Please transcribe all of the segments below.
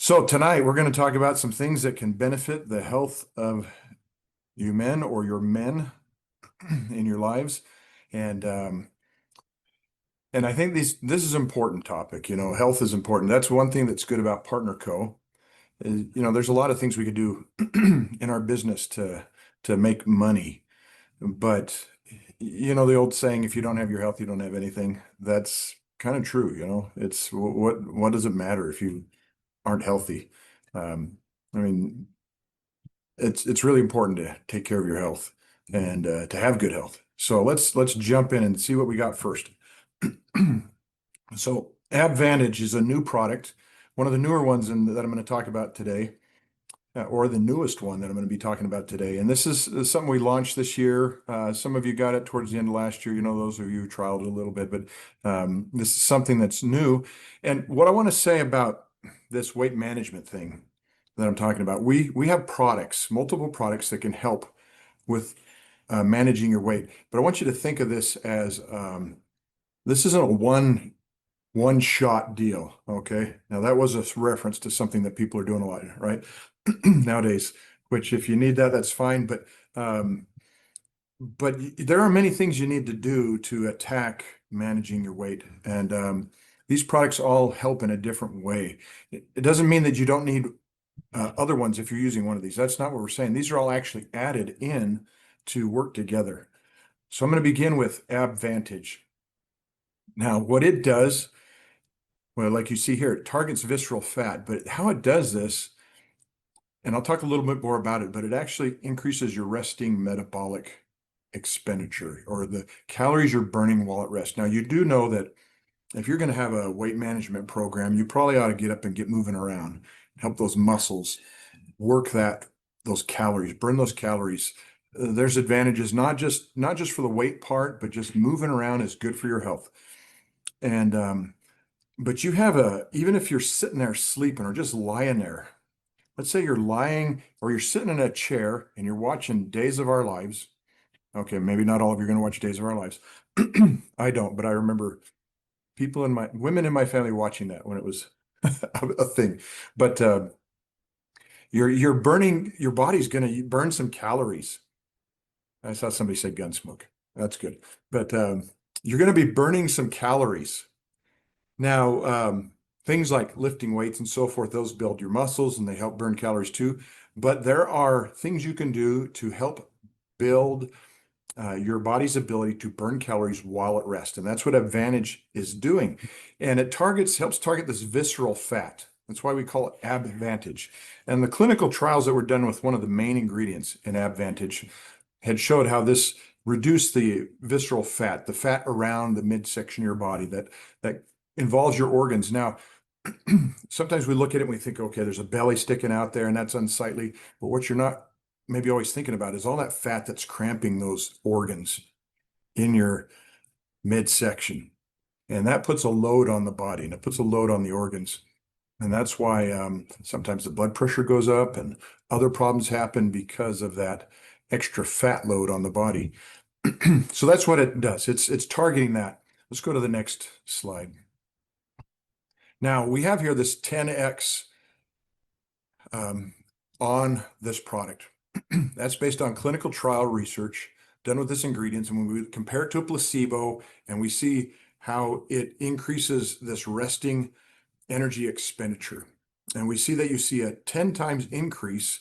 So tonight we're going to talk about some things that can benefit the health of you men or your men in your lives. And and I think this is an important topic. Health is important. That's one thing that's good about Partner Co. There's a lot of things we could do in our business to make money. But the old saying, if you don't have your health, you don't have anything. That's kind of true. It's what does it matter if you aren't healthy? Um, I mean, it's really important to take care of your health and to have good health. So let's jump in and see what we got first. So AbVantage is a new product, one of the newer ones that I'm going to talk about today, or the newest one that I'm going to be talking about today. And this is something we launched this year. Some of you got it towards the end of last year. Those of you who trialed it a little bit, but this is something that's new. And what I want to say about this weight management thing that I'm talking about, we have products, multiple products that can help with managing your weight. But I want you to think of this as this isn't a one shot deal. Okay. Now that was a reference to something that people are doing a lot, right? Nowadays, which if you need that, that's fine. But there are many things you need to do to attack managing your weight. And these products all help in a different way. It doesn't mean that you don't need other ones if you're using one of these. That's not what we're saying. These are all actually added in to work together. So I'm going to begin with AbVantage. Now, what it does, well, like you see here, it targets visceral fat, but how it does this, and I'll talk a little bit more about it, but it actually increases your resting metabolic expenditure or the calories you're burning while at rest. Now, you do know that if you're going to have a weight management program, you probably ought to get up and get moving around, help those muscles work those calories, burn those calories. There's advantages, not just for the weight part, but just moving around is good for your health. And but you have even if you're sitting there sleeping or just lying there, let's say you're lying or you're sitting in a chair and you're watching Days of Our Lives. Okay, maybe not all of you are going to watch Days of Our Lives. I don't, but I remember women in my family watching that when it was a thing. But your body's going to burn some calories. I saw somebody say Gunsmoke. That's good. But you're going to be burning some calories. Now, things like lifting weights and so forth, those build your muscles and they help burn calories too. But there are things you can do to help build your body's ability to burn calories while at rest. And that's what AbVantage is doing. And it helps target this visceral fat. That's why we call it AbVantage. And the clinical trials that were done with one of the main ingredients in AbVantage had showed how this reduced the visceral fat, the fat around the midsection of your body that involves your organs. Now, sometimes we look at it and we think, okay, there's a belly sticking out there and that's unsightly. But what you're not maybe always thinking about is all that fat that's cramping those organs in your midsection. And that puts a load on the body and it puts a load on the organs. And that's why sometimes the blood pressure goes up and other problems happen because of that extra fat load on the body. So that's what it does. It's targeting that. Let's go to the next slide. Now we have here this 10x on this product. That's based on clinical trial research done with this ingredients. And when we compare it to a placebo and we see how it increases this resting energy expenditure, and we see that you see a 10 times increase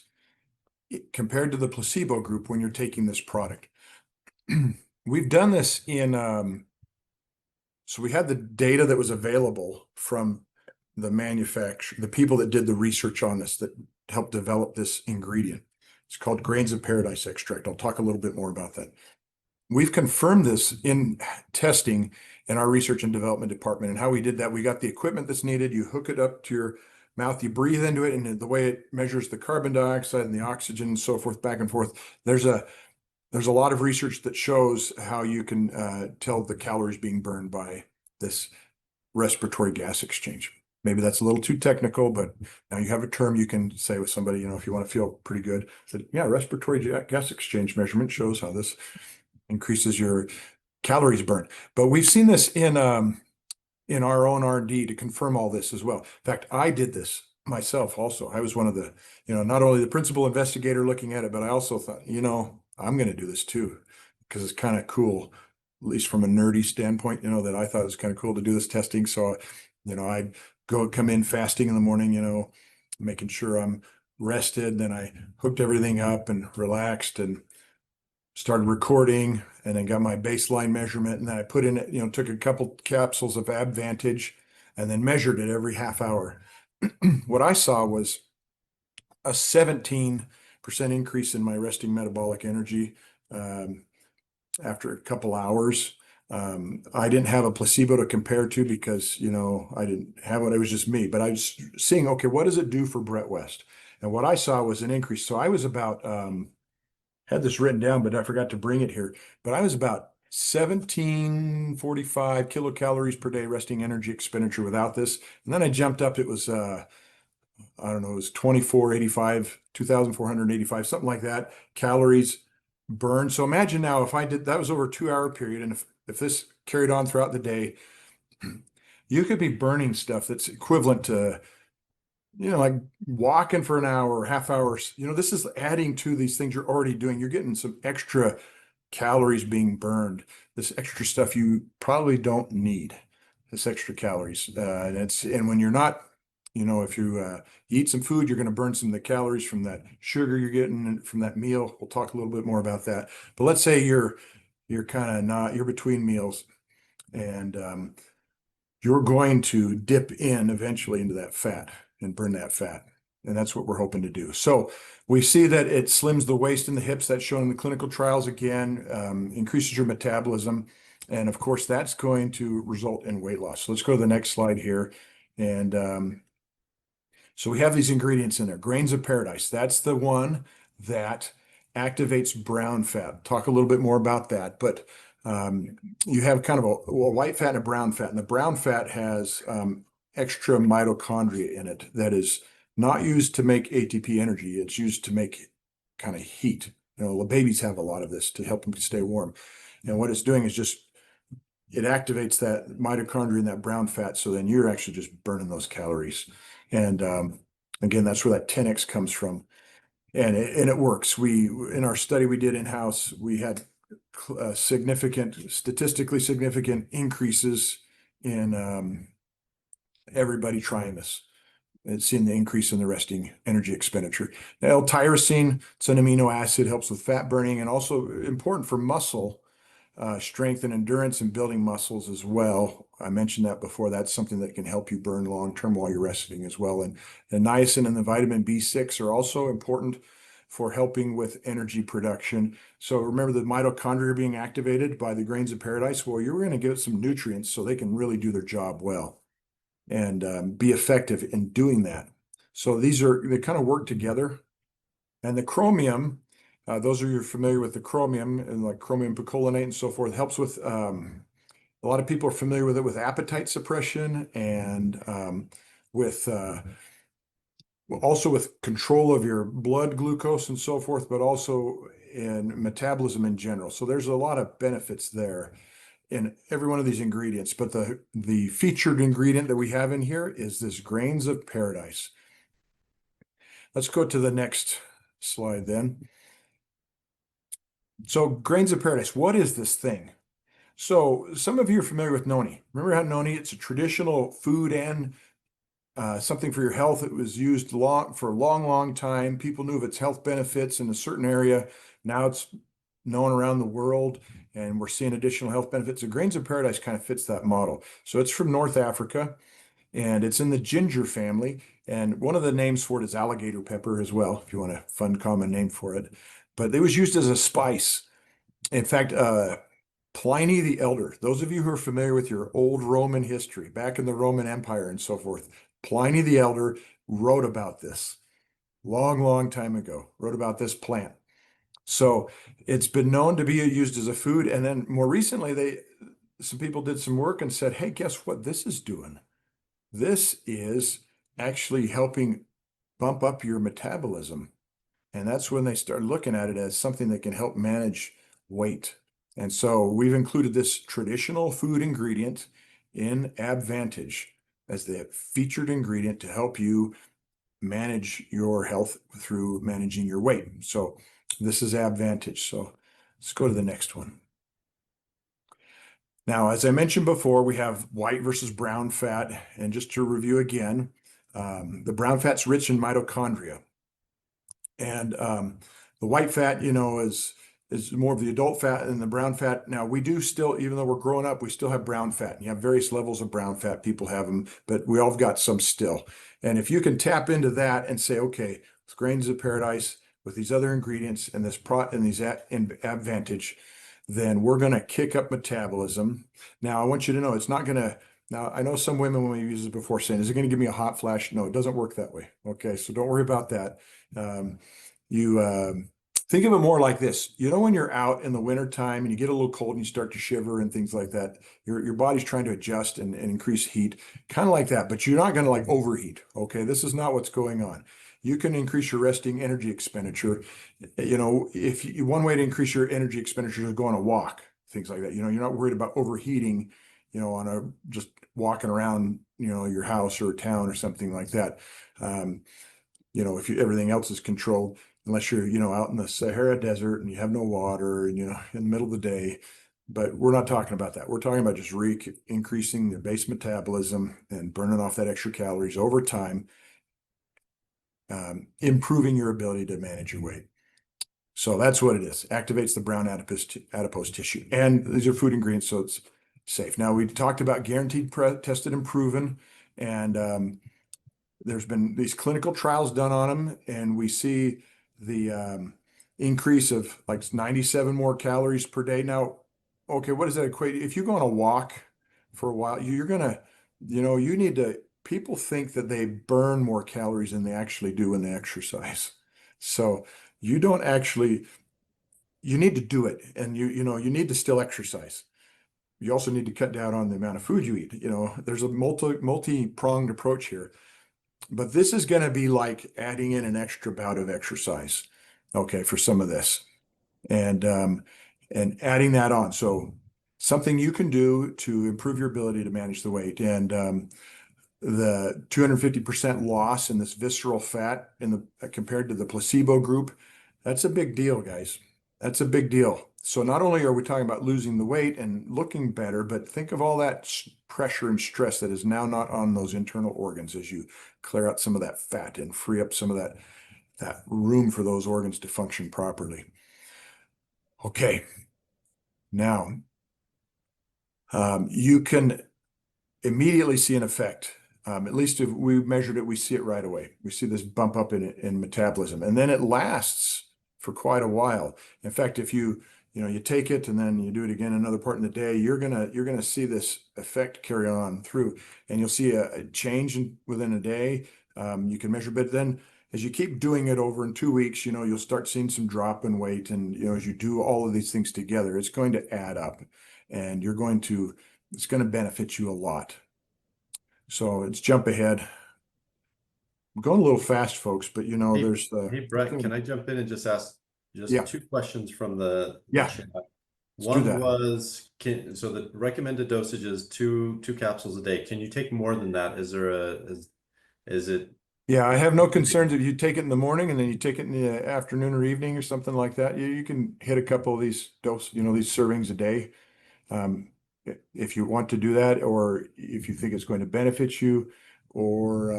compared to the placebo group when you're taking this product. We've done this so we had the data that was available from the manufacturer, the people that did the research on this, that helped develop this ingredient. It's called Grains of Paradise extract. I'll talk a little bit more about that. We've confirmed this in testing in our research and development department. And how we did that, we got the equipment that's needed. You hook it up to your mouth, you breathe into it, and the way it measures the carbon dioxide and the oxygen and so forth, back and forth. There's a lot of research that shows how you can tell the calories being burned by this respiratory gas exchange. Maybe that's a little too technical, but now you have a term you can say with somebody, if you want to feel pretty good, that, yeah, respiratory gas exchange measurement shows how this increases your calories burned. But we've seen this in our own R&D to confirm all this as well. In fact, I did this. myself also. I was one of the, not only the principal investigator looking at it, but I also thought, I'm going to do this too, because it's kind of cool, at least from a nerdy standpoint, that I thought it was kind of cool to do this testing. So, I'd come in fasting in the morning, making sure I'm rested. Then I hooked everything up and relaxed and started recording, and then got my baseline measurement. And then I put in it, took a couple capsules of Advantage and then measured it every half hour. What I saw was a 17% increase in my resting metabolic energy after a couple hours. I didn't have a placebo to compare to because, I didn't have it. It was just me, but I was seeing, okay, what does it do for Brett West? And what I saw was an increase. So I was about, had this written down, but I forgot to bring it here, but I was about 1745 kilocalories per day resting energy expenditure without this. And then I jumped up, it was, I don't know, it was 2485, 2,485, something like that, calories burned. So imagine now if I did, that was over a 2 hour period. And if this carried on throughout the day, you could be burning stuff that's equivalent to, like walking for an hour or half hours. This is adding to these things you're already doing. You're getting some extra calories being burned, this extra stuff you probably don't need, this extra calories. And when you're not, if you eat some food, you're going to burn some of the calories from that sugar you're getting from that meal. We'll talk a little bit more about that. But let's say you're kind of not, you're between meals, and you're going to dip in eventually into that fat and burn that fat. And that's what we're hoping to do. So we see that it slims the waist and the hips. That's shown in the clinical trials again, increases your metabolism. And of course, that's going to result in weight loss. So let's go to the next slide here. And so we have these ingredients in there. Grains of Paradise, that's the one that activates brown fat. Talk a little bit more about that. But you have kind of a white fat and a brown fat. And the brown fat has extra mitochondria in it that is not used to make ATP energy. It's used to make kind of heat. The babies have a lot of this to help them stay warm. And what it's doing is just, it activates that mitochondria in that brown fat. So then you're actually just burning those calories. And again, that's where that 10x comes from. And it works. In our study we did in-house, we had statistically significant increases in everybody trying this. It's seen the increase in the resting energy expenditure. Now, L-tyrosine, it's an amino acid, helps with fat burning, and also important for muscle strength and endurance and building muscles as well. I mentioned that before. That's something that can help you burn long-term while you're resting as well. And the niacin and the vitamin B6 are also important for helping with energy production. So remember, the mitochondria are being activated by the grains of paradise. Well, you're going to give it some nutrients so they can really do their job well and be effective in doing that. So they kind of work together. And the chromium, those of you familiar with the chromium and like chromium picolinate and so forth, helps with, a lot of people are familiar with it with appetite suppression and with also with control of your blood glucose and so forth, but also in metabolism in general. So there's a lot of benefits there in every one of these ingredients. But the featured ingredient that we have in here is this grains of paradise. Let's go to the next slide then. So grains of paradise, what is this thing? So some of you are familiar with noni. Remember how noni, it's a traditional food and something for your health. It was used for a long, long time. People knew of its health benefits in a certain area. Now it's known around the world, and we're seeing additional health benefits. The grains of paradise kind of fits that model. So it's from North Africa, and it's in the ginger family. And one of the names for it is alligator pepper as well, if you want a fun common name for it. But it was used as a spice. In fact, Pliny the Elder, those of you who are familiar with your old Roman history, back in the Roman Empire and so forth, Pliny the Elder wrote about this long, long time ago, wrote about this plant. So it's been known to be used as a food. And then more recently, some people did some work and said, hey, guess what this is doing? This is actually helping bump up your metabolism. And that's when they started looking at it as something that can help manage weight. And so we've included this traditional food ingredient in Advantage as the featured ingredient to help you manage your health through managing your weight. So this is Advantage. So let's go to the next one. Now, as I mentioned before, we have white versus brown fat. And just to review again, the brown fat's rich in mitochondria. And the white fat, is more of the adult fat, and the brown fat. Now, we do still, even though we're growing up, we still have brown fat. You have various levels of brown fat. People have them, but we all have got some still. And if you can tap into that and say, okay, with Grains of Paradise, with these other ingredients and these Advantage, then we're going to kick up metabolism. Now, I want you to know it's not going to. Now, I know some women, when we use it before, saying, is it going to give me a hot flash? No, it doesn't work that way. Okay, so don't worry about that. You think of it more like this. When you're out in the wintertime and you get a little cold and you start to shiver and things like that, your body's trying to adjust and increase heat, kind of like that, but you're not going to like overheat. Okay, this is not what's going on. You can increase your resting energy expenditure. One way to increase your energy expenditure is go on a walk, things like that. You're not worried about overheating, on just walking around, your house or town or something like that. If everything else is controlled, unless you're, out in the Sahara Desert and you have no water and, in the middle of the day. But we're not talking about that. We're talking about just increasing the base metabolism and burning off that extra calories over time, improving your ability to manage your weight. So that's what it is. Activates the brown adipose tissue. And these are food ingredients, so it's safe. Now, we talked about guaranteed, tested, and proven. And there's been these clinical trials done on them, and we see the increase of like 97 more calories per day. Now, okay, what does that equate? If you go on a walk for a while, you're gonna, you need to, people think that they burn more calories than they actually do when they exercise. So you don't actually, you need to do it, and you need to still exercise. You also need to cut down on the amount of food you eat. There's a multi-pronged approach here. But this is going to be like adding in an extra bout of exercise, okay, for some of this, and adding that on. So something you can do to improve your ability to manage the weight, and the 250% loss in this visceral fat compared to the placebo group, that's a big deal, guys. That's a big deal. So not only are we talking about losing the weight and looking better, but think of all that pressure and stress that is now not on those internal organs as you clear out some of that fat and free up some of that room for those organs to function properly. Okay. Now, you can immediately see an effect. At least if we measured it, we see it right away. We see this bump up in metabolism, and then it lasts for quite a while. In fact, if you take it and then you do it again another part in the day, you're gonna see this effect carry on through, and you'll see a change within a day. You can measure, but then as you keep doing it over in 2 weeks, you'll start seeing some drop in weight, and as you do all of these things together, it's going to add up, and it's going to benefit you a lot. So let's jump ahead. I'm going a little fast, folks, but there's the. Hey, Brett, can I jump in and just ask Yeah. 2 questions from the Yeah. chat? Let's do that. One was, so the recommended dosage is two capsules a day. Can you take more than that? Is it? Yeah, I have no concerns if you take it in the morning and then you take it in the afternoon or evening or something like that. You can hit a couple of these these servings a day. If you want to do that, or if you think it's going to benefit you, or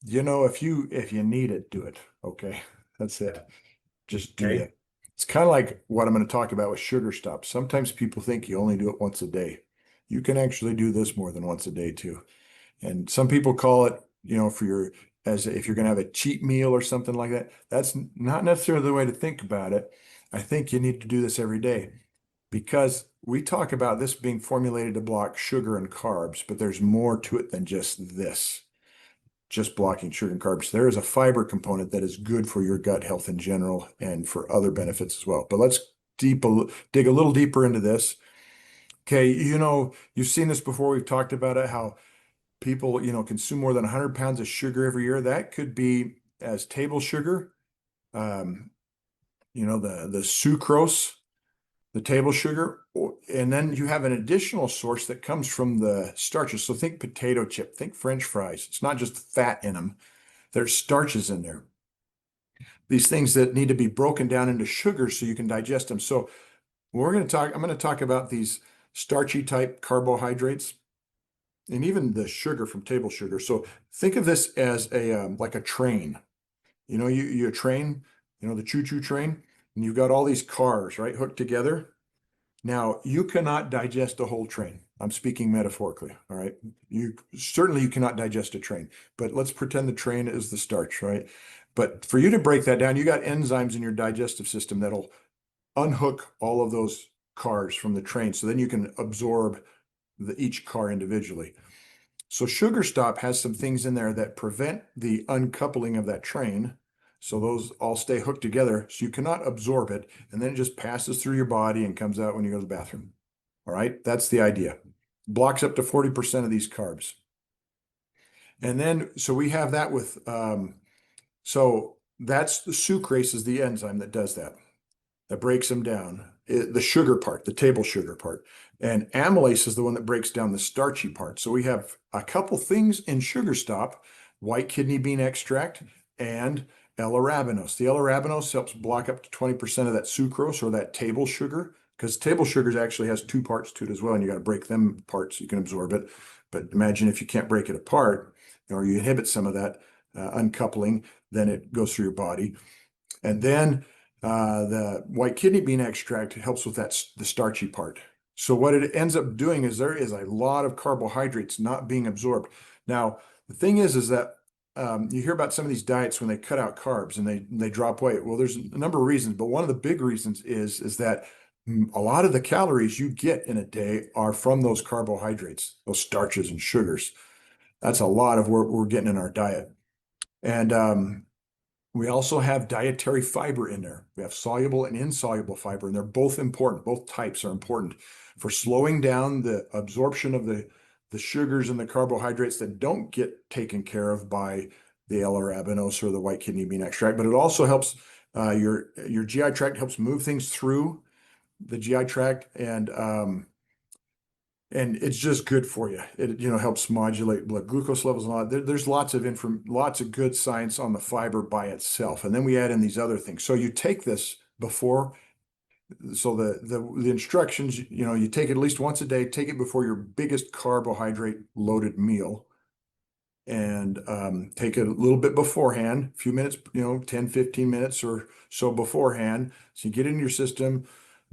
if you need it, do it. Okay, that's it. Just do it. It's kind of like what I'm going to talk about with sugar stops. Sometimes people think you only do it once a day. You can actually do this more than once a day too. And some people call it, if you're going to have a cheat meal or something like that. That's not necessarily the way to think about it. I think you need to do this every day, because we talk about this being formulated to block sugar and carbs, but there's more to it than just this, just blocking sugar and carbs. There is a fiber component that is good for your gut health in general and for other benefits as well. But let's dig a little deeper into this. Okay, you've seen this before. We've talked about it, how people, consume more than 100 pounds of sugar every year. That could be as table sugar, the sucrose, the table sugar, and then you have an additional source that comes from the starches. So think potato chip, think French fries. It's not just fat in them. There's starches in there. These things that need to be broken down into sugars so you can digest them. So I'm going to talk about these starchy type carbohydrates and even the sugar from table sugar. So think of this as like a train. You train, the choo-choo train, and you've got all these cars, right, hooked together. Now, you cannot digest a whole train. I'm speaking metaphorically, all right? You cannot digest a train, but let's pretend the train is the starch, right? But for you to break that down, you got enzymes in your digestive system that'll unhook all of those cars from the train, so then you can absorb each car individually. So Sugar Stop has some things in there that prevent the uncoupling of that train. So those all stay hooked together, so you cannot absorb it, and then it just passes through your body and comes out when you go to the bathroom. All right, that's the idea. Blocks up to 40% of these carbs. And then, so we have that with, so that's the sucrase is the enzyme that does that breaks them down. The sugar part, the table sugar part. And amylase is the one that breaks down the starchy part. So we have a couple things in Sugar Stop, white kidney bean extract and L-arabinose. The L-arabinose helps block up to 20% of that sucrose or that table sugar, because table sugars actually has two parts to it as well, and you got to break them apart so you can absorb it. But imagine if you can't break it apart, or you inhibit some of that uncoupling, then it goes through your body. And then the white kidney bean extract helps with the starchy part. So what it ends up doing is there is a lot of carbohydrates not being absorbed. Now, the thing is that you hear about some of these diets when they cut out carbs and they drop weight. Well, there's a number of reasons, but one of the big reasons is that a lot of the calories you get in a day are from those carbohydrates, those starches and sugars. That's a lot of what we're getting in our diet. And we also have dietary fiber in there. We have soluble and insoluble fiber, and they're both important. Both types are important for slowing down the absorption of the sugars and the carbohydrates that don't get taken care of by the L-arabinose or the white kidney bean extract. But it also helps your GI tract, helps move things through the GI tract, and it's just good for you. It helps modulate blood glucose levels and all that. There's lots of good science on the fiber by itself, and then we add in these other things. So you take this before, so the instructions, you take it at least once a day. Take it before your biggest carbohydrate loaded meal, and take it a little bit beforehand, a few minutes, 10, 15 minutes or so beforehand. So you get it in your system,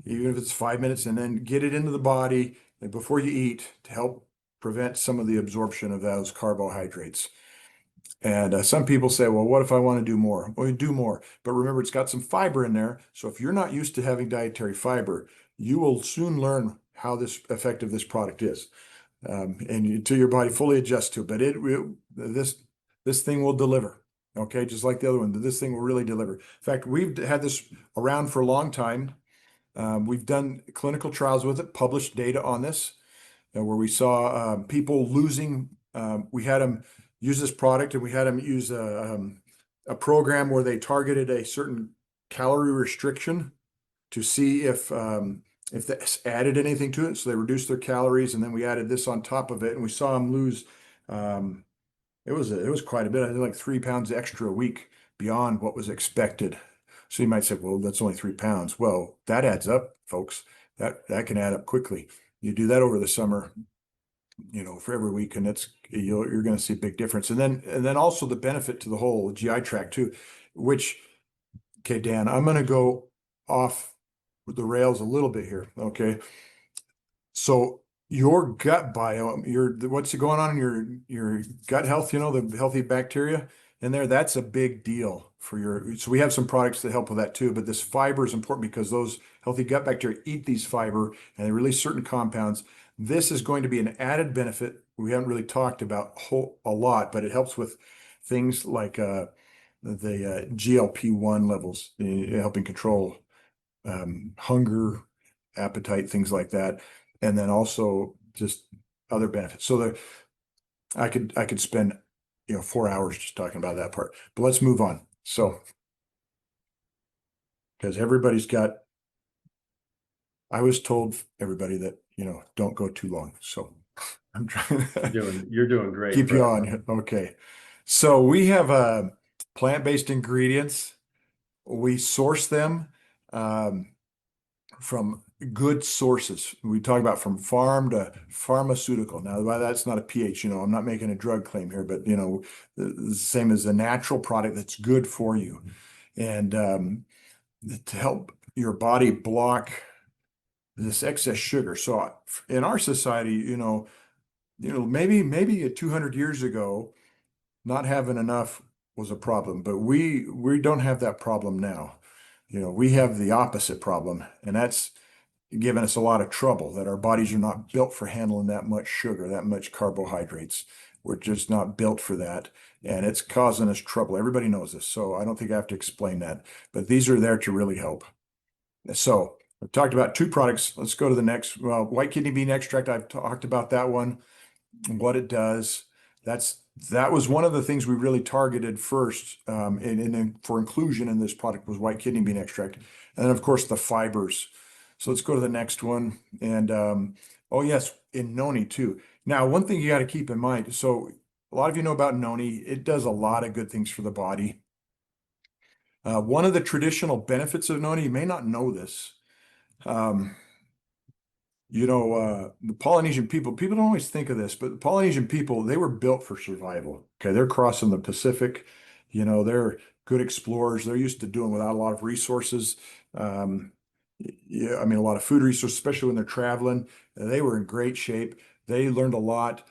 even if it's 5 minutes, and then get it into the body before you eat to help prevent some of the absorption of those carbohydrates. And some people say, well, what if I want to do more? Well, you do more. But remember, it's got some fiber in there. So if you're not used to having dietary fiber, you will soon learn how effective this product is. And until your body fully adjusts to it. But this thing will deliver. Okay, just like the other one, but this thing will really deliver. In fact, we've had this around for a long time. We've done clinical trials with it, published data on this, where we saw people losing. We had them use this product, and we had them use a program where they targeted a certain calorie restriction to see if this added anything to it. So they reduced their calories, and then we added this on top of it, and we saw them lose. It was quite a bit. I think like 3 pounds extra a week beyond what was expected. So you might say, well, that's only 3 pounds. Well, that adds up, folks. That can add up quickly. You do that over the summer, for every week, and you're going to see a big difference. And then also the benefit to the whole GI tract too, which, okay, Dan, I'm going to go off the rails a little bit here. Okay. So your gut biome, what's going on in your gut health, the healthy bacteria in there, that's a big deal so we have some products that help with that too, but this fiber is important because those healthy gut bacteria eat these fiber and they release certain compounds. This is going to be an added benefit we haven't really talked about a lot, but it helps with things like the GLP-1 levels, helping control hunger, appetite, things like that, and then also just other benefits. So I could spend 4 hours just talking about that part, but let's move on. So, because I was told everybody that don't go too long. So I'm trying You're doing great. keep you on. Okay. So we have plant-based ingredients. We source them um, from good sources. We talk about from farm to pharmaceutical. Now, by that's not a pH, I'm not making a drug claim here, but the same as a natural product that's good for you. And to help your body block this excess sugar. So in our society, maybe 200 years ago, not having enough was a problem, but we don't have that problem now. We have the opposite problem, and that's given us a lot of trouble that our bodies are not built for handling that much sugar, that much carbohydrates. We're just not built for that. And it's causing us trouble. Everybody knows this. So I don't think I have to explain that. But these are there to really help. So I've talked about two products. Let's go to the next. Well, white kidney bean extract. I've talked about that one, what it does. That was one of the things we really targeted first, and for inclusion in this product was white kidney bean extract. And then of course the fibers. So let's go to the next one. And oh yes, in noni too. Now, one thing you got to keep in mind. So a lot of you know about noni. It does a lot of good things for the body. One of the traditional benefits of noni, you may not know this. Um, the Polynesian people don't always think of this, but the Polynesian people, they were built for survival. Okay, they're crossing the Pacific. They're good explorers. They're used to doing without a lot of resources. Um, yeah, I mean, a lot of food resources, especially when they're traveling. They were in great shape. They learned a lot.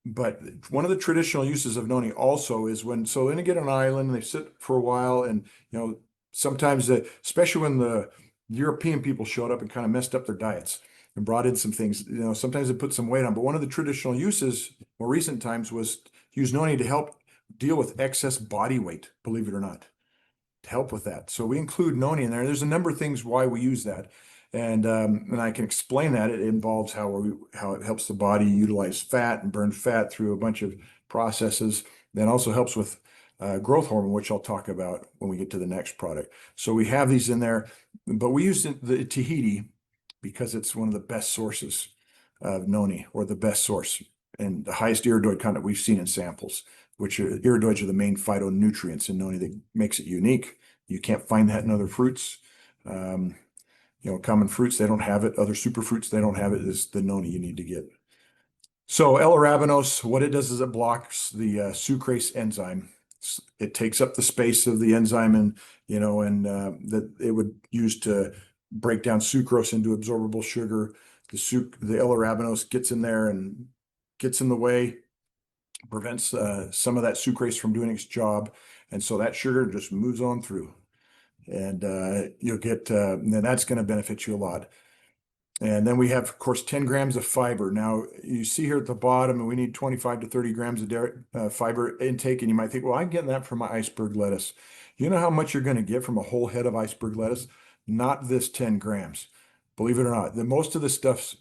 But one of the traditional uses of noni also is so then they get on an island and they sit for a while, and sometimes, especially when the European people showed up and kind of messed up their diets and brought in some things, sometimes they put some weight on. But one of the traditional uses, more recent times, was to use noni to help deal with excess body weight, believe it or not, to help with that. So we include noni in there. There's a number of things why we use that. And I can explain that. It involves how it helps the body utilize fat and burn fat through a bunch of processes. Then also helps with growth hormone, which I'll talk about when we get to the next product. So we have these in there, but we use the Tahiti because it's one of the best sources of noni, or the best source and the highest iridoid content we've seen in samples, which iridoids are the main phytonutrients in noni that makes it unique. You can't find that in other fruits. Common fruits, they don't have it. Other superfruits, they don't have it. Is the noni you need to get. So L-arabinose, what it does is it blocks the sucrase enzyme. It takes up the space of the enzyme, and that it would use to break down sucrose into absorbable sugar. The L-arabinose gets in there and gets in the way, prevents some of that sucrase from doing its job, and so that sugar just moves on through. And you'll get, then that's going to benefit you a lot. And then we have, of course, 10 grams of fiber. Now, you see here at the bottom, we need 25 to 30 grams of fiber intake. And you might think, well, I'm getting that from my iceberg lettuce. You know how much you're going to get from a whole head of iceberg lettuce? Not this 10 grams. Believe it or not, most of the stuff's,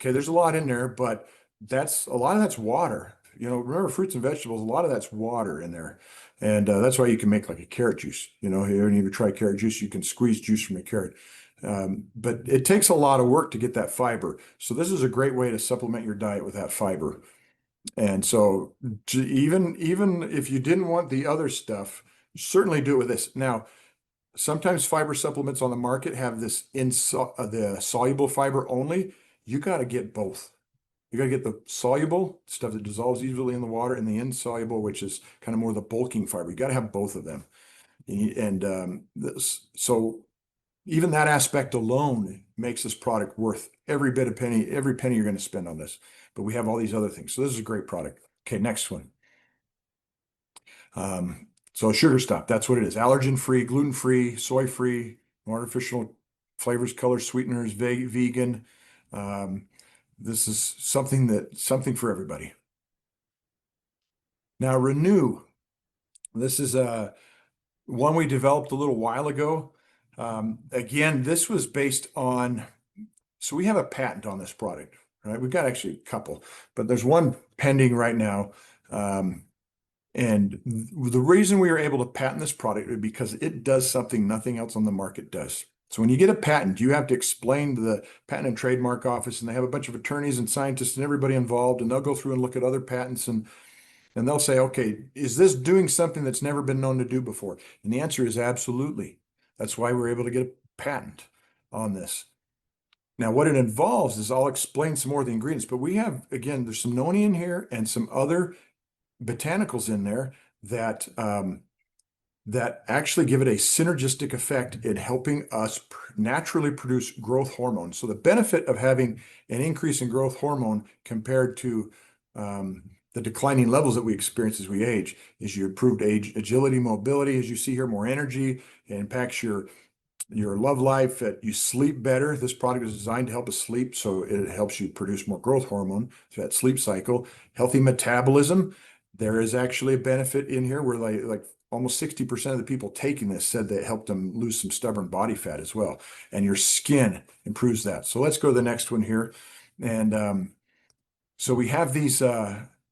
okay, there's a lot in there, but a lot of that's water. Remember, fruits and vegetables, a lot of that's water in there. And that's why you can make like a carrot juice. Here, and you try carrot juice, you can squeeze juice from a carrot. But it takes a lot of work to get that fiber. So this is a great way to supplement your diet with that fiber. And so even if you didn't want the other stuff, certainly do it with this. Now, sometimes fiber supplements on the market have this the soluble fiber only. You got to get both. You got to get the soluble stuff that dissolves easily in the water, and the insoluble, which is kind of more the bulking fiber. You got to have both of them. And so even that aspect alone makes this product worth every penny you're going to spend on this. But we have all these other things. So this is a great product. Okay, next one. So Sugar Stop, that's what it is. Allergen-free, gluten-free, soy-free, no artificial flavors, colors, sweeteners, vegan. This is something for everybody. Now, Renew. This is one we developed a little while ago. Again, this was based on, so we have a patent on this product, right? We've got actually a couple, but there's one pending right now. And the reason we were able to patent this product is because it does something nothing else on the market does. So when you get a patent, you have to explain to the Patent and Trademark Office, and they have a bunch of attorneys and scientists and everybody involved, and they'll go through and look at other patents, and And they'll say, okay, is this doing something that's never been known to do before? And the answer is absolutely. That's why we're able to get a patent on this. Now, what it involves is I'll explain some more of the ingredients, but we have, again, there's some noni in here and some other botanicals in there that that actually give it a synergistic effect in helping us naturally produce growth hormone. So the benefit of having an increase in growth hormone compared to the declining levels that we experience as we age is your improved age agility, mobility, as you see here, more energy. It impacts your love life. You sleep better. This product is designed to help us sleep, so it helps you produce more growth hormone. So that sleep cycle, healthy metabolism. There is actually a benefit in here where like almost 60% of the people taking this said that it helped them lose some stubborn body fat as well. And your skin improves that. So let's go to the next one here. And so we have these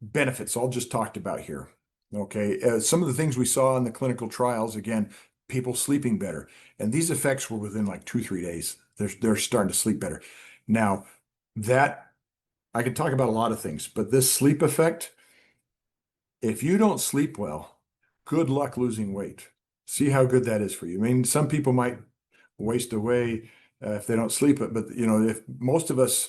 benefits all just talked about here. Okay. Some of the things we saw in the clinical trials, again, people sleeping better. And these effects were within like 2-3 days. They're starting to sleep better. Now, that I could talk about a lot of things, but this sleep effect, if you don't sleep well, good luck losing weight. See how good that is for you. I mean, some people might waste away if they don't sleep, but you know, if most of us,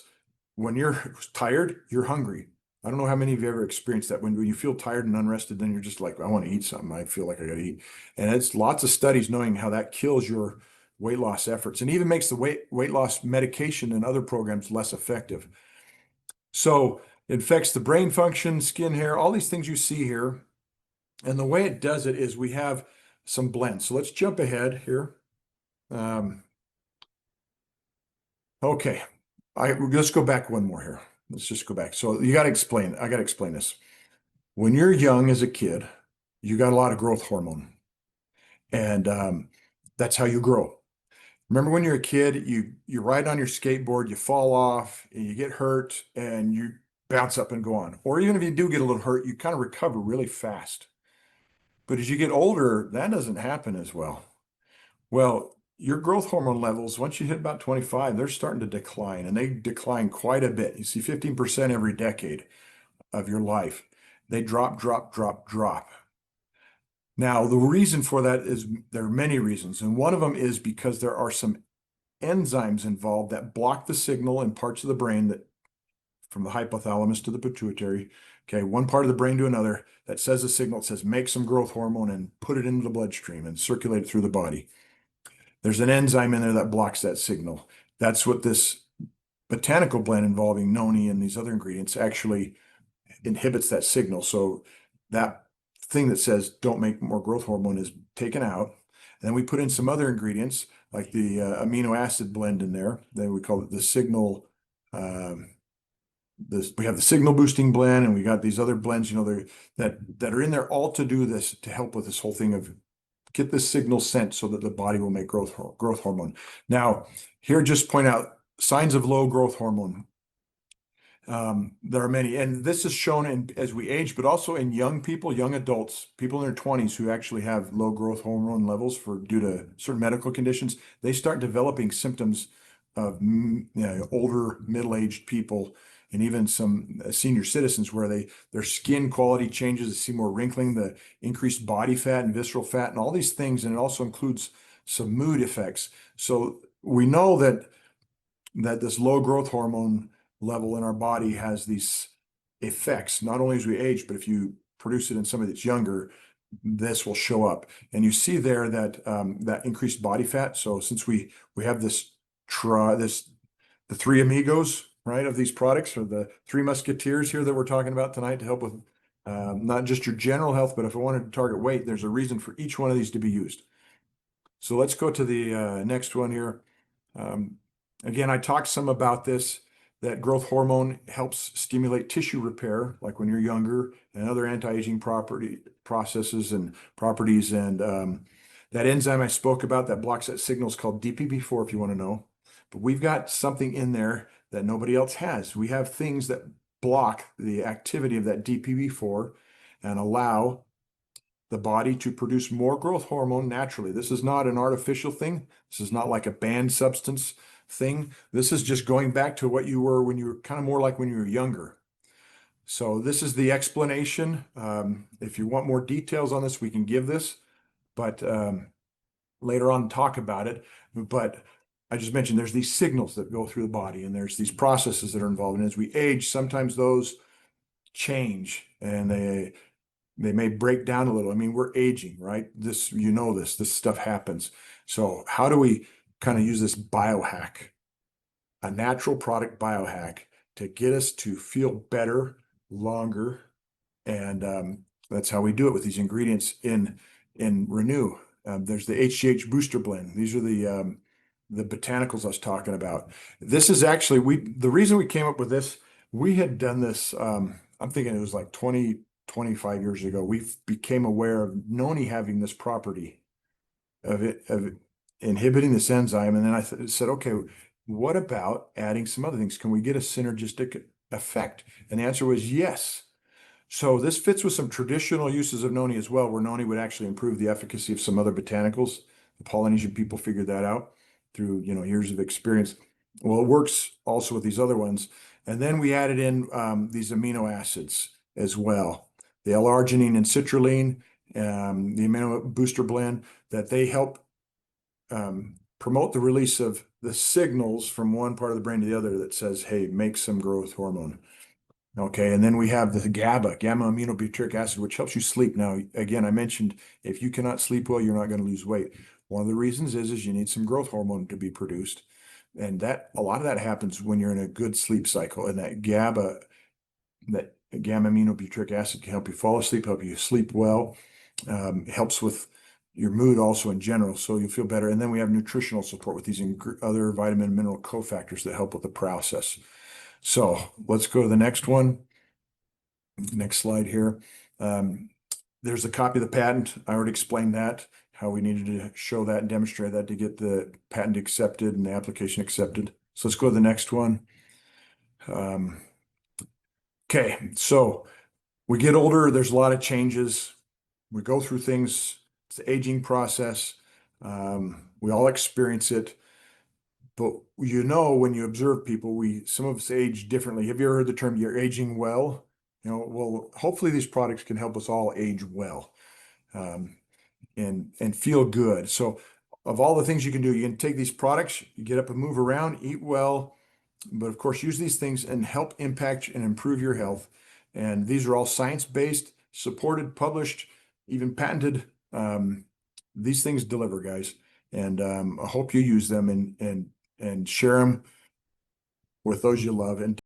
when you're tired, you're hungry. I don't know how many of you ever experienced that when you feel tired and unrested, then you're just like, I want to eat something. I feel like I got to eat. And it's lots of studies knowing how that kills your weight loss efforts and even makes the weight loss medication and other programs less effective. So it affects the brain function, skin, hair, all these things you see here. And the way it does it is we have some blends. So let's jump ahead here. Okay, let's go back one more here. Let's just go back. So you got to explain. I got to explain this. When you're young as a kid, you got a lot of growth hormone, and that's how you grow. Remember when you're a kid, you ride on your skateboard, you fall off, and you get hurt, and you bounce up and go on. Or even if you do get a little hurt, you kind of recover really fast. But as you get older, that doesn't happen as well. Well, your growth hormone levels, once you hit about 25, they're starting to decline, and they decline quite a bit. You see 15% every decade of your life. They drop, drop, drop, drop. Now, the reason for that is there are many reasons, and one of them is because there are some enzymes involved that block the signal in parts of the brain that from the hypothalamus to the pituitary. Okay, one part of the brain to another that says a signal, it says make some growth hormone and put it into the bloodstream and circulate it through the body. There's an enzyme in there that blocks that signal. That's what this botanical blend involving noni and these other ingredients actually inhibits that signal. So that thing that says don't make more growth hormone is taken out. And then we put in some other ingredients like the amino acid blend in there. Then we call it the signal. We have the signal boosting blend, and we got these other blends, you know, that are in there all to do this to help with this whole thing of get the signal sent so that the body will make growth hormone. Now, here just point out signs of low growth hormone. There are many, and this is shown as we age, but also in young people, young adults, people in their 20s who actually have low growth hormone levels due to certain medical conditions. They start developing symptoms of older middle-aged people and even some senior citizens where their skin quality changes, they see more wrinkling, the increased body fat and visceral fat and all these things, and it also includes some mood effects. So we know that this low growth hormone level in our body has these effects, not only as we age, but if you produce it in somebody that's younger, this will show up. And you see there that that increased body fat. So since we have the three amigos, right, of these products, or the three musketeers here that we're talking about tonight to help with not just your general health, but if I wanted to target weight, there's a reason for each one of these to be used. So let's go to the next one here. Again, I talked some about this, that growth hormone helps stimulate tissue repair, like when you're younger, and other anti-aging processes and properties. And that enzyme I spoke about that blocks that signal is called DPP4, if you want to know. But we've got something in there that nobody else has. We have things that block the activity of that DPP4 and allow the body to produce more growth hormone naturally. This is not an artificial thing. This is not like a banned substance thing. This is just going back to what you were when you were kind of more like when you were younger. So this is the explanation. If you want more details on this, we can give this, but later on talk about it. But I just mentioned there's these signals that go through the body, and there's these processes that are involved. And as we age, sometimes those change, and they may break down a little. I mean, we're aging, right? This, you know, this stuff happens. So how do we kind of use this biohack, a natural product biohack, to get us to feel better longer? And that's how we do it with these ingredients in Renew. There's the HGH Booster Blend. These are the botanicals I was talking about. This is actually, the reason we came up with this, we had done this, I'm thinking it was like 25 years ago. We became aware of noni having this property of inhibiting this enzyme. And then I said, okay, what about adding some other things? Can we get a synergistic effect? And the answer was yes. So this fits with some traditional uses of noni as well, where noni would actually improve the efficacy of some other botanicals. The Polynesian people figured that out through, years of experience. Well, it works also with these other ones. And then we added in these amino acids as well. The L-arginine and citrulline, the amino booster blend, that they help promote the release of the signals from one part of the brain to the other that says, hey, make some growth hormone. Okay, and then we have the GABA, gamma-aminobutyric acid, which helps you sleep. Now, again, I mentioned if you cannot sleep well, you're not going to lose weight. One of the reasons is you need some growth hormone to be produced. And that a lot of that happens when you're in a good sleep cycle. And that gamma-aminobutyric acid can help you fall asleep, help you sleep well, helps with your mood also in general, so you'll feel better. And then we have nutritional support with these other vitamin and mineral cofactors that help with the process. So let's go to the next one. Next slide here. There's a copy of the patent. I already explained that, how we needed to show that and demonstrate that to get the patent accepted and the application accepted. So let's go to the next one. Okay, so we get older, there's a lot of changes. We go through things, it's the aging process. We all experience it. But when you observe people, some of us age differently. Have you ever heard the term "you're aging well"? Well, hopefully these products can help us all age well, and feel good. So, of all the things you can do, you can take these products, you get up and move around, eat well, but of course, use these things and help impact and improve your health. And these are all science-based, supported, published, even patented. These things deliver, guys. And I hope you use them and share them with those you love. And